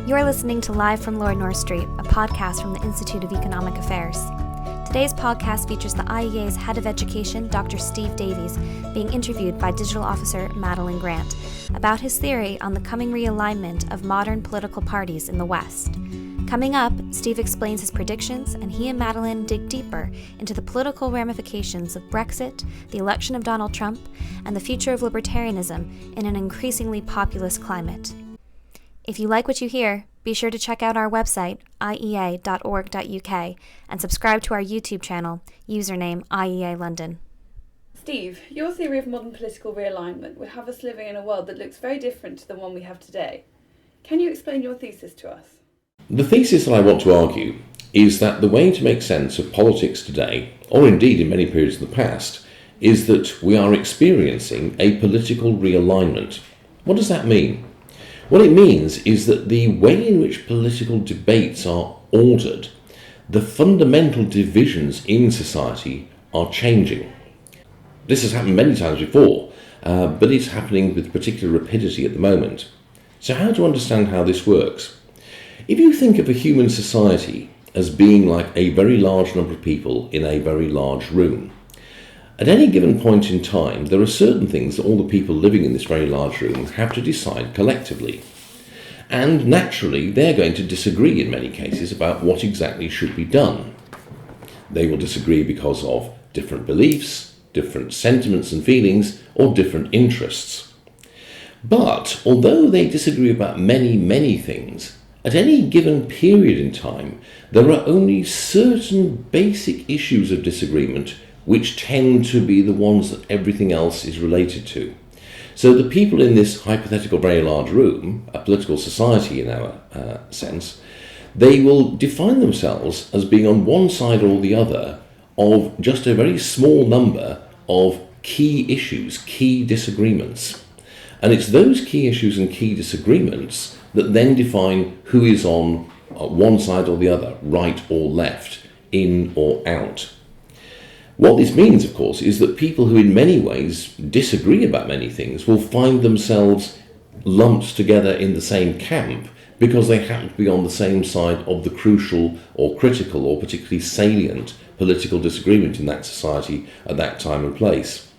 You're listening to Live from Lower North Street, a podcast from the Institute of Economic Affairs. Today's podcast features the IEA's Head of Education, Dr. Steve Davies, being interviewed by Digital Officer Madeline Grant about his theory on the coming realignment of modern political parties in the West. Coming up, Steve explains his predictions, and he and Madeline dig deeper into the political ramifications of Brexit, the election of Donald Trump, and the future of libertarianism in an increasingly populist climate. If you like what you hear, be sure to check out our website, iea.org.uk, and subscribe to our YouTube channel, username IEA London. Steve, your theory of modern political realignment would have us living in a world that looks very different to the one we have today. Can you explain your thesis to us? The thesis that I want to argue is that the way to make sense of politics today, or indeed in many periods in the past, is that we are experiencing a political realignment. What does that mean? What it means is that the way in which political debates are ordered, the fundamental divisions in society are changing. This has happened many times before, but it's happening with particular rapidity at the moment. So how to understand how this works? If you think of a human society as being like a very large number of people in a very large room, at any given point in time, there are certain things that all the people living in this very large room have to decide collectively. And naturally, they're going to disagree in many cases about what exactly should be done. They will disagree because of different beliefs, different sentiments and feelings, or different interests. But although they disagree about many things, at any given period in time, there are only certain basic issues of disagreement which tend to be the ones that everything else is related to. So the people in this hypothetical very large room, a political society in our sense, they will define themselves as being on one side or the other of just a very small number of key issues, key disagreements. And it's those key issues and key disagreements that then define who is on one side or the other, right or left, in or out. What this means, of course, is that people who in many ways disagree about many things will find themselves lumped together in the same camp because they happen to be on the same side of the crucial or critical or particularly salient political disagreement in that society at that time and place.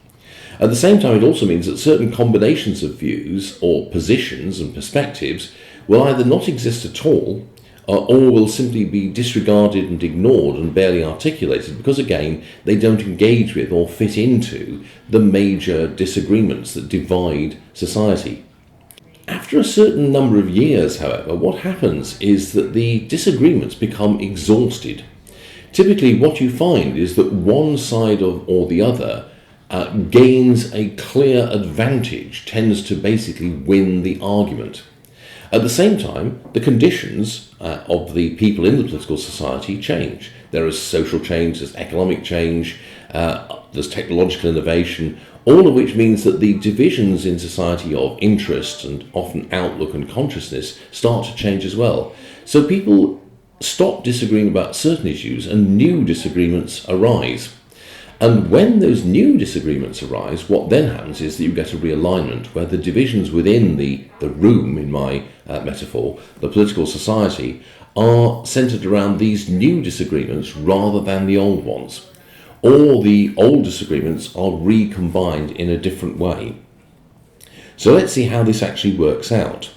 At the same time, it also means that certain combinations of views or positions and perspectives will either not exist at all or will simply be disregarded and ignored and barely articulated because, again, they don't engage with or fit into the major disagreements that divide society. After a certain number of years, however, what happens is that the disagreements become exhausted. Typically, what you find is that one side or the other gains a clear advantage, tends to basically win the argument. At the same time, the conditions of the people in the political society change. There is social change, there's economic change, there's technological innovation, all of which means that the divisions in society of interest and often outlook and consciousness start to change as well. So people stop disagreeing about certain issues and new disagreements arise. And when those new disagreements arise, what then happens is that you get a realignment where the divisions within the room, in my metaphor, the political society, are centred around these new disagreements rather than the old ones. Or the old disagreements are recombined in a different way. So let's see how this actually works out.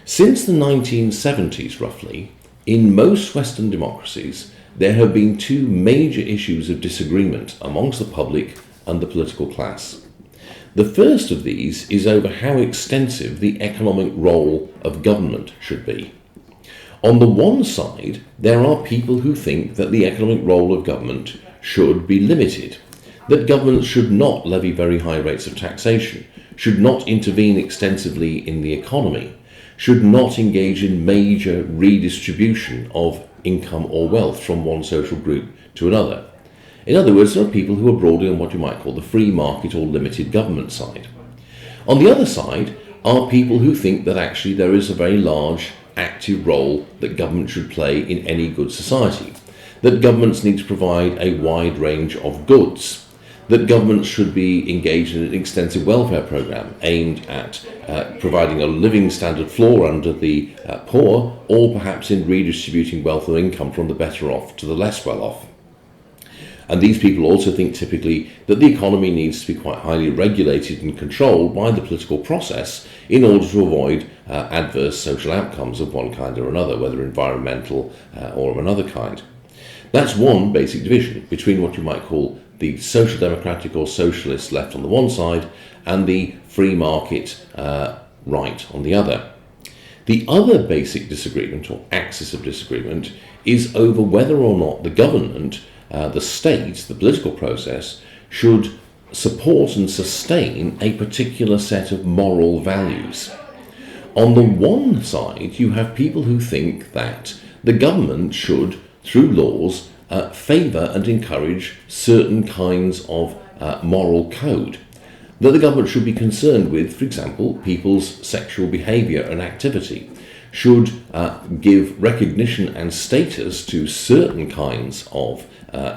Since the 1970s, roughly, in most Western democracies, there have been two major issues of disagreement amongst the public and the political class. The first of these is over how extensive the economic role of government should be. On the one side, there are people who think that the economic role of government should be limited, that government should not levy very high rates of taxation, should not intervene extensively in the economy, should not engage in major redistribution of income or wealth from one social group to another. In other words, there are people who are broadly on what you might call the free market or limited government side. On the other side are people who think that actually there is a very large active role that government should play in any good society, that governments need to provide a wide range of goods, that governments should be engaged in an extensive welfare programme aimed at providing a living standard floor under the poor, or perhaps in redistributing wealth or income from the better off to the less well off. And these people also think typically that the economy needs to be quite highly regulated and controlled by the political process in order to avoid adverse social outcomes of one kind or another, whether environmental or of another kind. That's one basic division between what you might call the social democratic or socialist left on the one side and the free market right on the other. The other basic disagreement, or axis of disagreement, is over whether or not the government, the state, the political process, should support and sustain a particular set of moral values. On the one side, you have people who think that the government should, through laws, favour and encourage certain kinds of moral code. That the government should be concerned with, for example, people's sexual behaviour and activity, should give recognition and status to certain kinds of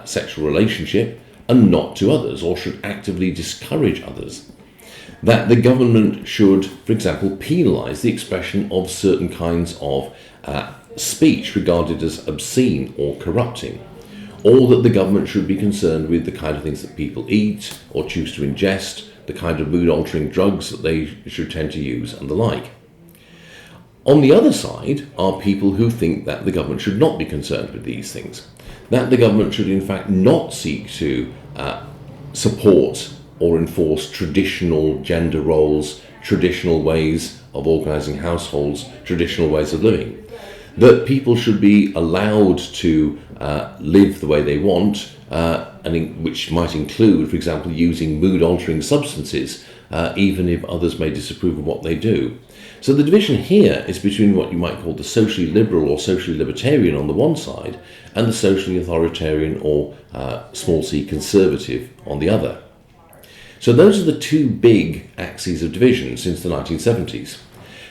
sexual relationship and not to others, or should actively discourage others. That the government should, for example, penalise the expression of certain kinds of speech regarded as obscene or corrupting, or that the government should be concerned with the kind of things that people eat or choose to ingest, the kind of mood-altering drugs that they should tend to use, and the like. On the other side are people who think that the government should not be concerned with these things, that the government should in fact not seek to support or enforce traditional gender roles, traditional ways of organising households, traditional ways of living, that people should be allowed to live the way they want, which might include, for example, using mood-altering substances, even if others may disapprove of what they do. So the division here is between what you might call the socially liberal or socially libertarian on the one side and the socially authoritarian or small c conservative on the other. So those are the two big axes of division since the 1970s.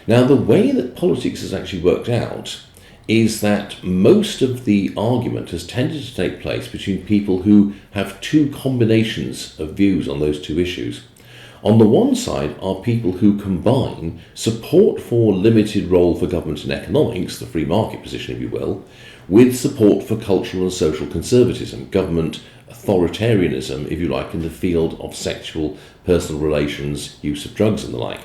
Now, the way that politics has actually worked out is that most of the argument has tended to take place between people who have two combinations of views on those two issues. On the one side are people who combine support for limited role for government in economics, the free market position if you will, with support for cultural and social conservatism, government authoritarianism if you like, in the field of sexual, personal relations, use of drugs and the like.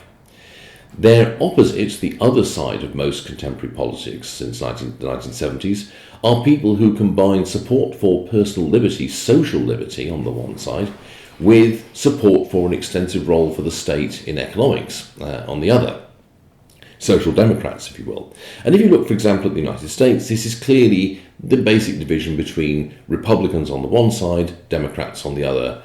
Their opposites, the other side of most contemporary politics since the 1970s, are people who combine support for personal liberty, social liberty on the one side, with support for an extensive role for the state in economics on the other. Social democrats, if you will. And if you look, for example, at the United States, this is clearly the basic division between Republicans on the one side, Democrats on the other,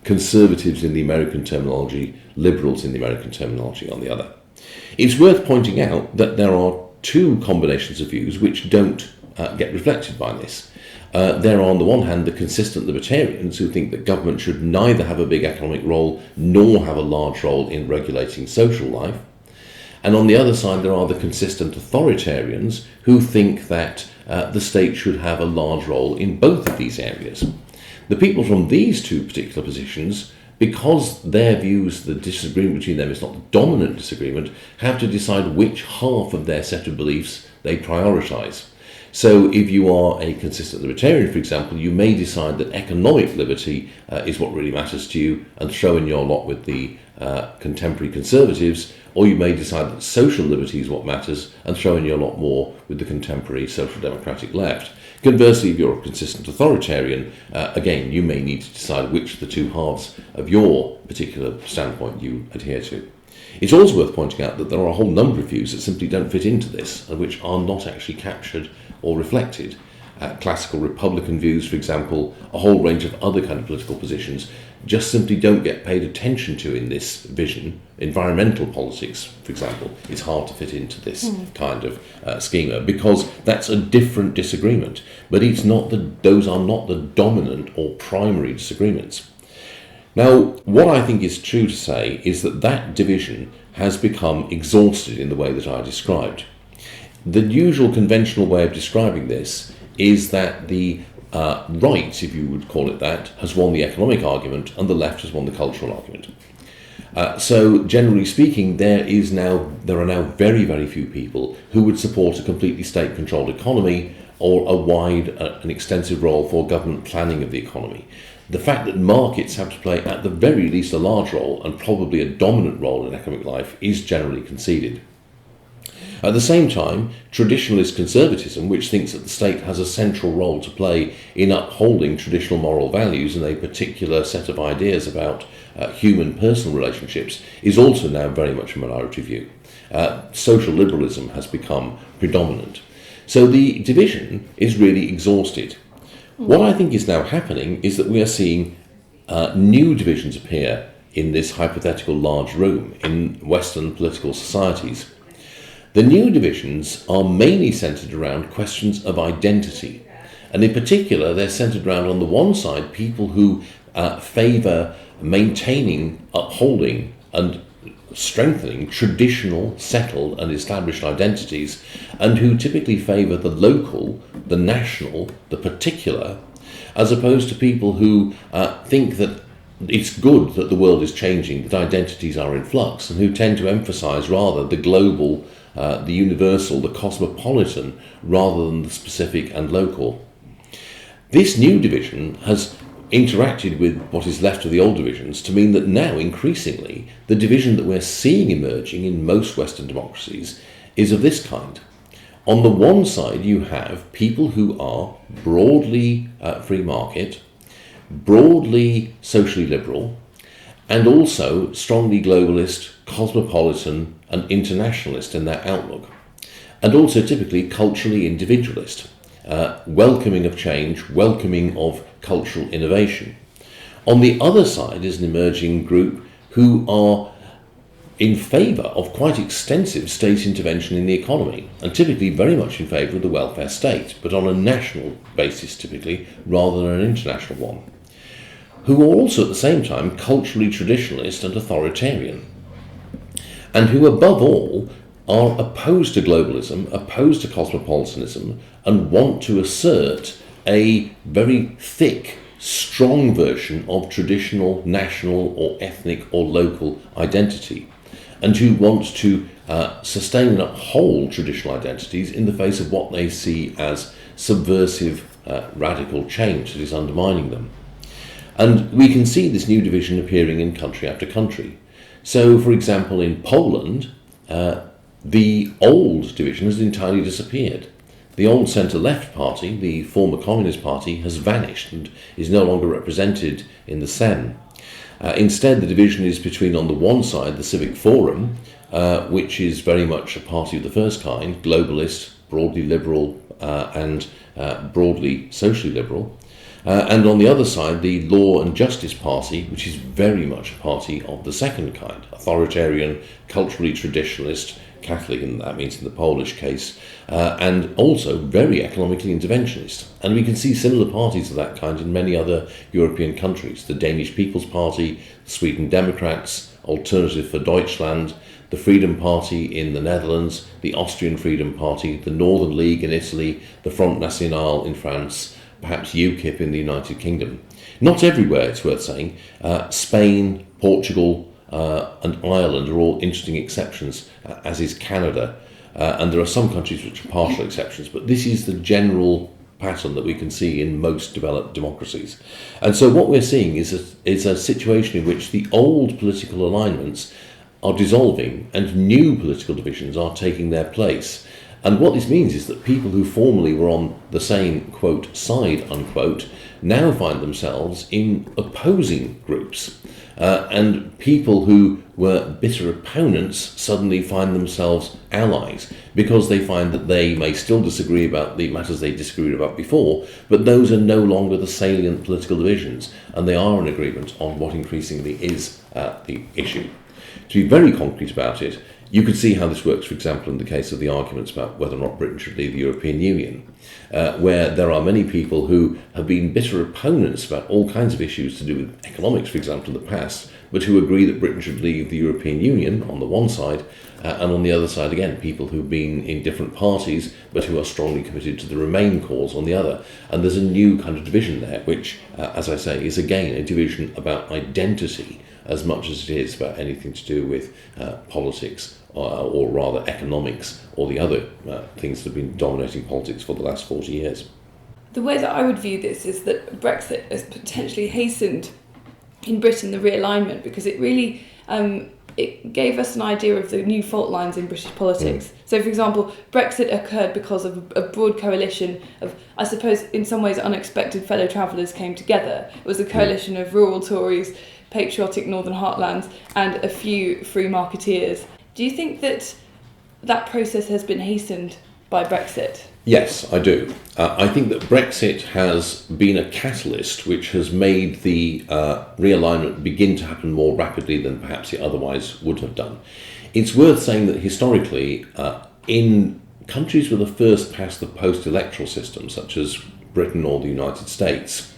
conservatives in the American terminology, liberals in the American terminology on the other. It's worth pointing out that there are two combinations of views which don't get reflected by this. There are on the one hand the consistent libertarians who think that government should neither have a big economic role nor have a large role in regulating social life. And on the other side there are the consistent authoritarians who think that the state should have a large role in both of these areas. The people from these two particular positions, because their views, the disagreement between them is not the dominant disagreement, have to decide which half of their set of beliefs they prioritise. So if you are a consistent libertarian, for example, you may decide that economic liberty is what really matters to you and throw in your lot with the contemporary conservatives, or you may decide that social liberty is what matters and throw in your lot more with the contemporary social democratic left. Conversely, if you're a consistent authoritarian, again, you may need to decide which of the two halves of your particular standpoint you adhere to. It's also worth pointing out that there are a whole number of views that simply don't fit into this and which are not actually captured or reflected. Classical Republican views, for example, a whole range of other kind of political positions just simply don't get paid attention to in this vision. Environmental politics, for example, is hard to fit into this kind of schema because that's a different disagreement. But it's not those are not the dominant or primary disagreements. Now, what I think is true to say is that that division has become exhausted in the way that I described. The usual conventional way of describing this is that the right, if you would call it that, has won the economic argument and the left has won the cultural argument. So generally speaking, there are now very, very few people who would support a completely state-controlled economy or a wide and extensive role for government planning of the economy. The fact that markets have to play at the very least a large role and probably a dominant role in economic life is generally conceded. At the same time, traditionalist conservatism, which thinks that the state has a central role to play in upholding traditional moral values and a particular set of ideas about human personal relationships, is also now very much a minority view. Social liberalism has become predominant. So the division is really exhausted. What I think is now happening is that we are seeing new divisions appear in this hypothetical large room in Western political societies. The new divisions are mainly centred around questions of identity, and in particular they're centred around, on the one side, people who favour maintaining, upholding and strengthening traditional, settled and established identities, and who typically favour the local, the national, the particular, as opposed to people who think that it's good that the world is changing, that identities are in flux, and who tend to emphasise rather the global, the universal, the cosmopolitan, rather than the specific and local. This new division has interacted with what is left of the old divisions to mean that now, increasingly, the division that we're seeing emerging in most Western democracies is of this kind. On the one side, you have people who are broadly free market, broadly socially liberal, and also strongly globalist, cosmopolitan and internationalist in their outlook, and also typically culturally individualist, welcoming of change, welcoming of cultural innovation. On the other side is an emerging group who are in favour of quite extensive state intervention in the economy, and typically very much in favour of the welfare state, but on a national basis typically, rather than an international one, who are also at the same time culturally traditionalist and authoritarian, and who above all are opposed to globalism, opposed to cosmopolitanism, and want to assert a very thick, strong version of traditional, national or ethnic or local identity, and who want to sustain and uphold traditional identities in the face of what they see as subversive, radical change that is undermining them. And we can see this new division appearing in country after country. So, for example, in Poland, the old division has entirely disappeared. The old centre-left party, the former Communist Party, has vanished and is no longer represented in the Sejm. Instead, the division is between, on the one side, the Civic Forum, which is very much a party of the first kind, globalist, broadly liberal and broadly socially liberal, and on the other side, the Law and Justice Party, which is very much a party of the second kind, authoritarian, culturally traditionalist, Catholic, and that means in the Polish case, and also very economically interventionist. And we can see similar parties of that kind in many other European countries. The Danish People's Party, the Sweden Democrats, Alternative for Deutschland, the Freedom Party in the Netherlands, the Austrian Freedom Party, the Northern League in Italy, the Front National in France, perhaps UKIP in the United Kingdom. Not everywhere, it's worth saying. Spain, Portugal, and Ireland are all interesting exceptions, as is Canada. And there are some countries which are partial exceptions, but this is the general pattern that we can see in most developed democracies. And so what we're seeing is a situation in which the old political alignments are dissolving and new political divisions are taking their place. And what this means is that people who formerly were on the same, quote, side, unquote, now find themselves in opposing groups. And people who were bitter opponents suddenly find themselves allies, because they find that they may still disagree about the matters they disagreed about before, but those are no longer the salient political divisions, and they are in agreement on what increasingly is the issue. To be very concrete about it, You could see how this works, for example, in the case of the arguments about whether or not Britain should leave the European Union, where there are many people who have been bitter opponents about all kinds of issues to do with economics, for example, in the past, but who agree that Britain should leave the European Union on the one side, and on the other side, again, people who've been in different parties, but who are strongly committed to the Remain cause on the other. And there's a new kind of division there, which, as I say, is again a division about identity as much as it is about anything to do with politics, or rather economics, or the other things that have been dominating politics for the last 40 years. The way that I would view this is that Brexit has potentially hastened in Britain the realignment, because it really it gave us an idea of the new fault lines in British politics. So, for example, Brexit occurred because of a broad coalition of, I suppose, in some ways unexpected fellow travellers came together. It was a coalition of rural Tories, patriotic Northern Heartlands, and a few free marketeers. Do you think that that process has been hastened by Brexit? Yes, I do. I think that Brexit has been a catalyst which has made the realignment begin to happen more rapidly than perhaps it otherwise would have done. It's worth saying that historically, in countries with a first past the post electoral system, such as Britain or the United States,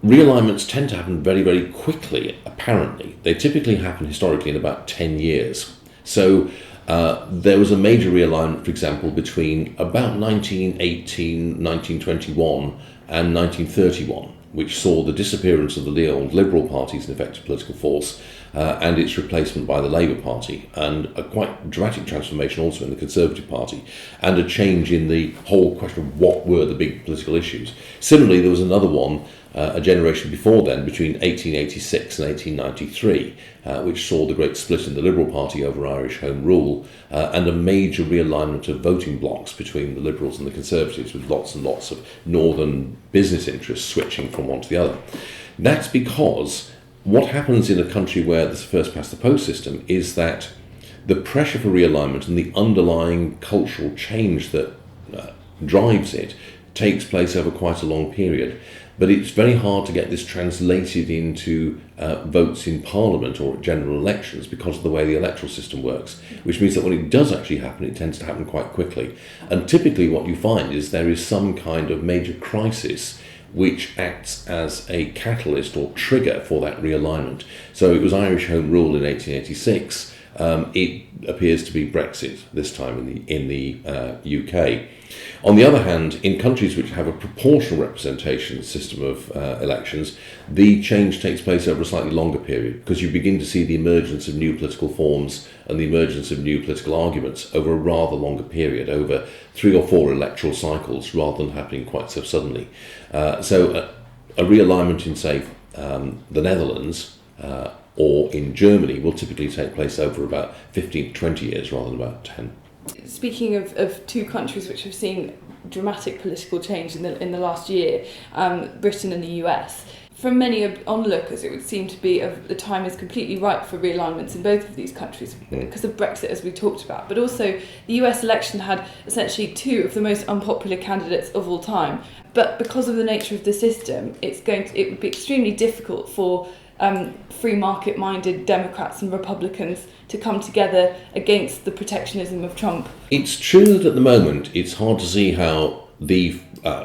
realignments tend to happen very, very quickly, apparently. They typically happen historically in about 10 years. So there was a major realignment, for example, between about 1918, 1921 and 1931, which saw the disappearance of the old Liberal Party as an effective political force and its replacement by the Labour Party, and a quite dramatic transformation also in the Conservative Party, and a change in the whole question of what were the big political issues. Similarly, there was another one a generation before then, between 1886 and 1893, which saw the great split in the Liberal Party over Irish Home Rule, and a major realignment of voting blocks between the Liberals and the Conservatives, with lots and lots of northern business interests switching from one to the other. That's because what happens in a country where there's a first past the post system is that the pressure for realignment and the underlying cultural change that drives it takes place over quite a long period. But it's very hard to get this translated into votes in Parliament or general elections because of the way the electoral system works, which means that when it does actually happen, it tends to happen quite quickly. And typically what you find is there is some kind of major crisis which acts as a catalyst or trigger for that realignment. So it was Irish Home Rule in 1886. It appears to be Brexit this time in the UK. On the other hand, in countries which have a proportional representation system of elections, the change takes place over a slightly longer period, because you begin to see the emergence of new political forms and the emergence of new political arguments over a rather longer period, over 3 or 4 electoral cycles, rather than happening quite so suddenly. So a realignment in, say, the Netherlands or in Germany will typically take place over about 15 to 20 years rather than about 10. Speaking of two countries which have seen dramatic political change in the last year, Britain and the US, from many onlookers it would seem to be the time is completely right for realignments in both of these countries because of Brexit, as we talked about. But also the US election had essentially 2 of the most unpopular candidates of all time. But because of the nature of the system, it would be extremely difficult for free market-minded Democrats and Republicans to come together against the protectionism of Trump. It's true that at the moment it's hard to see how the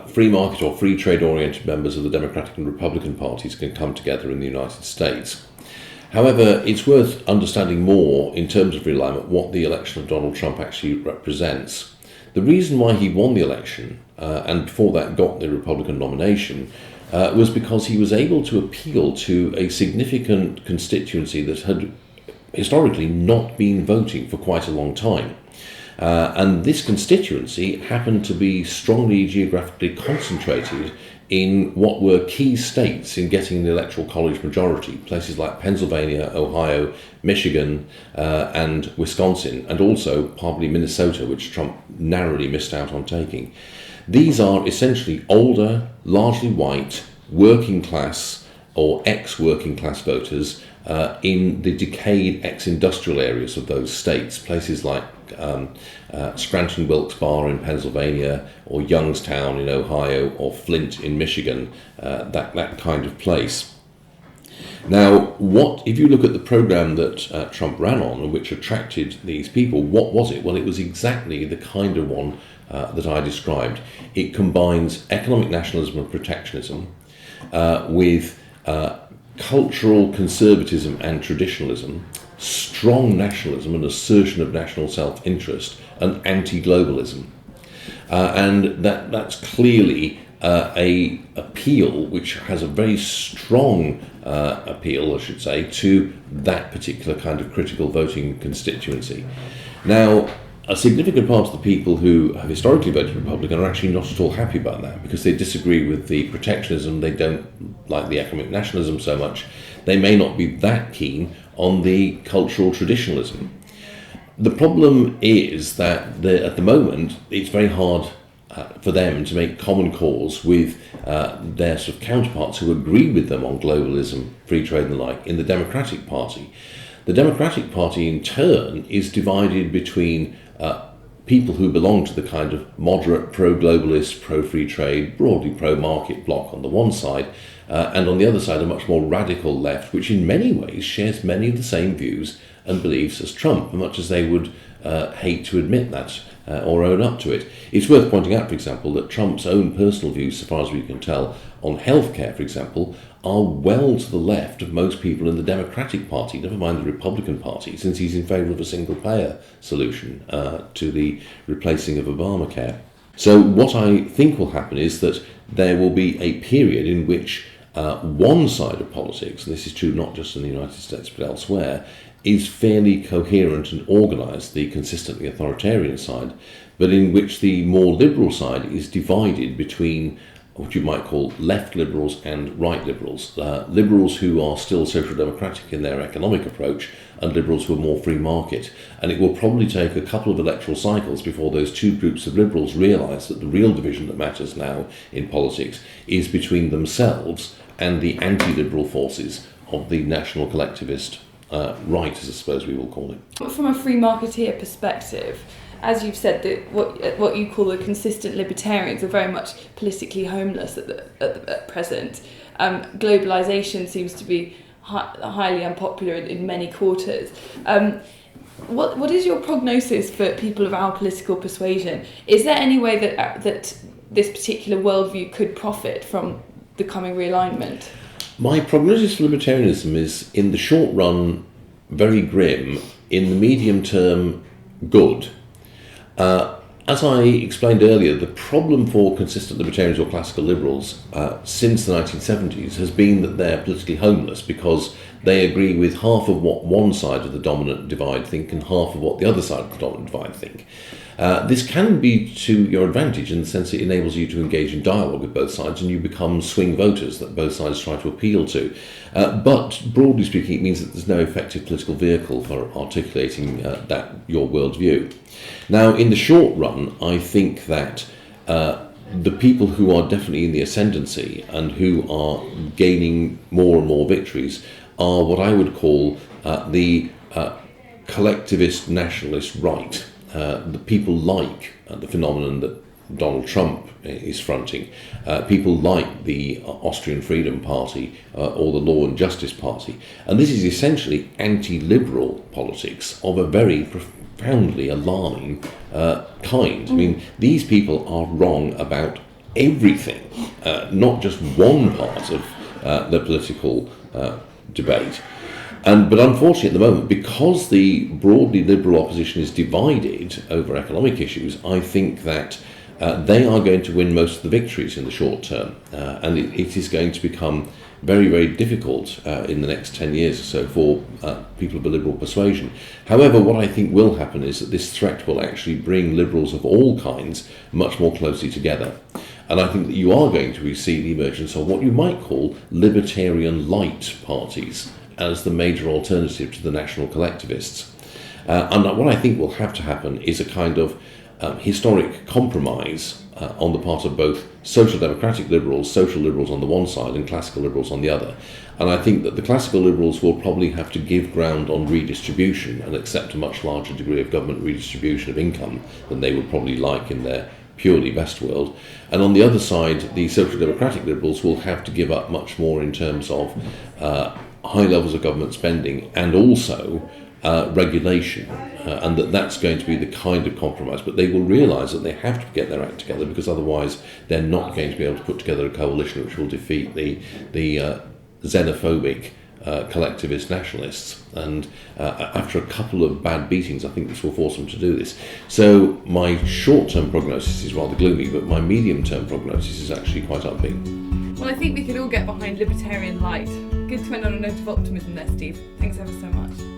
free market or free trade-oriented members of the Democratic and Republican parties can come together in the United States. However, it's worth understanding more in terms of realignment what the election of Donald Trump actually represents. The reason why he won the election, and before that got the Republican nomination, was because he was able to appeal to a significant constituency that had historically not been voting for quite a long time. And this constituency happened to be strongly geographically concentrated in what were key states in getting the electoral college majority, places like Pennsylvania, Ohio, Michigan, and Wisconsin, and also probably Minnesota, which Trump narrowly missed out on taking. These are essentially older, largely white, working class or ex-working class voters in the decayed ex-industrial areas of those states, places like Scranton Wilkes-Barre in Pennsylvania, or Youngstown in Ohio, or Flint in Michigan, that kind of place. Now, if you look at the programme that Trump ran on and which attracted these people, what was it? Well, it was exactly the kind of one that I described. It combines economic nationalism and protectionism with cultural conservatism and traditionalism, strong nationalism and assertion of national self-interest, and anti-globalism. And that's clearly a appeal which has a very strong appeal, I should say, to that particular kind of critical voting constituency. Now, a significant part of the people who have historically voted Republican are actually not at all happy about that, because they disagree with the protectionism, they don't like the economic nationalism so much, they may not be that keen on the cultural traditionalism. The problem is that at the moment it's very hard for them to make common cause with their sort of counterparts who agree with them on globalism, free trade and the like in the Democratic Party. The Democratic Party in turn is divided between people who belong to the kind of moderate pro-globalist, pro-free trade, broadly pro-market bloc on the one side, and on the other side a much more radical left, which in many ways shares many of the same views and beliefs as Trump, much as they would hate to admit that or own up to it. It's worth pointing out, for example, that Trump's own personal views, so far as we can tell, on healthcare, for example, are well to the left of most people in the Democratic Party, never mind the Republican Party, since he's in favour of a single-payer solution to the replacing of Obamacare. So what I think will happen is that there will be a period in which one side of politics, and this is true not just in the United States but elsewhere, is fairly coherent and organised, the consistently authoritarian side, but in which the more liberal side is divided between what you might call left liberals and right liberals. Liberals who are still social democratic in their economic approach, and liberals who are more free market. And it will probably take a couple of electoral cycles before those two groups of liberals realise that the real division that matters now in politics is between themselves and the anti-liberal forces of the national collectivist right, as I suppose we will call it. From a free marketeer perspective, as you've said, that what you call the consistent libertarians are very much politically homeless at present. Globalisation seems to be highly unpopular in many quarters. What is your prognosis for people of our political persuasion? Is there any way that this particular worldview could profit from the coming realignment? My prognosis for libertarianism is, in the short run, very grim, in the medium term, good. As I explained earlier, the problem for consistent libertarians or classical liberals since the 1970s has been that they're politically homeless, because they agree with half of what one side of the dominant divide think and half of what the other side of the dominant divide think. This can be to your advantage in the sense it enables you to engage in dialogue with both sides and you become swing voters that both sides try to appeal to. But broadly speaking, it means that there's no effective political vehicle for articulating your worldview. Now, in the short run, I think that the people who are definitely in the ascendancy and who are gaining more and more victories are what I would call the collectivist nationalist right. The people like the phenomenon that Donald Trump is fronting, people like the Austrian Freedom Party or the Law and Justice Party. And this is essentially anti-liberal politics of a very profoundly alarming kind. I mean, these people are wrong about everything, not just one part of the political debate. But unfortunately at the moment, because the broadly liberal opposition is divided over economic issues, I think that they are going to win most of the victories in the short term. And it is going to become very, very difficult in the next 10 years or so for people of a liberal persuasion. However, what I think will happen is that this threat will actually bring liberals of all kinds much more closely together. And I think that you are going to see the emergence of what you might call libertarian light parties as the major alternative to the national collectivists. And what I think will have to happen is a kind of historic compromise on the part of both social democratic liberals, social liberals on the one side, and classical liberals on the other. And I think that the classical liberals will probably have to give ground on redistribution and accept a much larger degree of government redistribution of income than they would probably like in their purely West world. And on the other side, the social democratic liberals will have to give up much more in terms of high levels of government spending and also regulation, and that's going to be the kind of compromise. But they will realise that they have to get their act together, because otherwise they're not going to be able to put together a coalition which will defeat the xenophobic collectivist nationalists. And after a couple of bad beatings, I think this will force them to do this. So my short-term prognosis is rather gloomy, but my medium-term prognosis is actually quite upbeat. Well, I think we could all get behind libertarian light. Good to end on a note of optimism there, Steve. Thanks ever so much.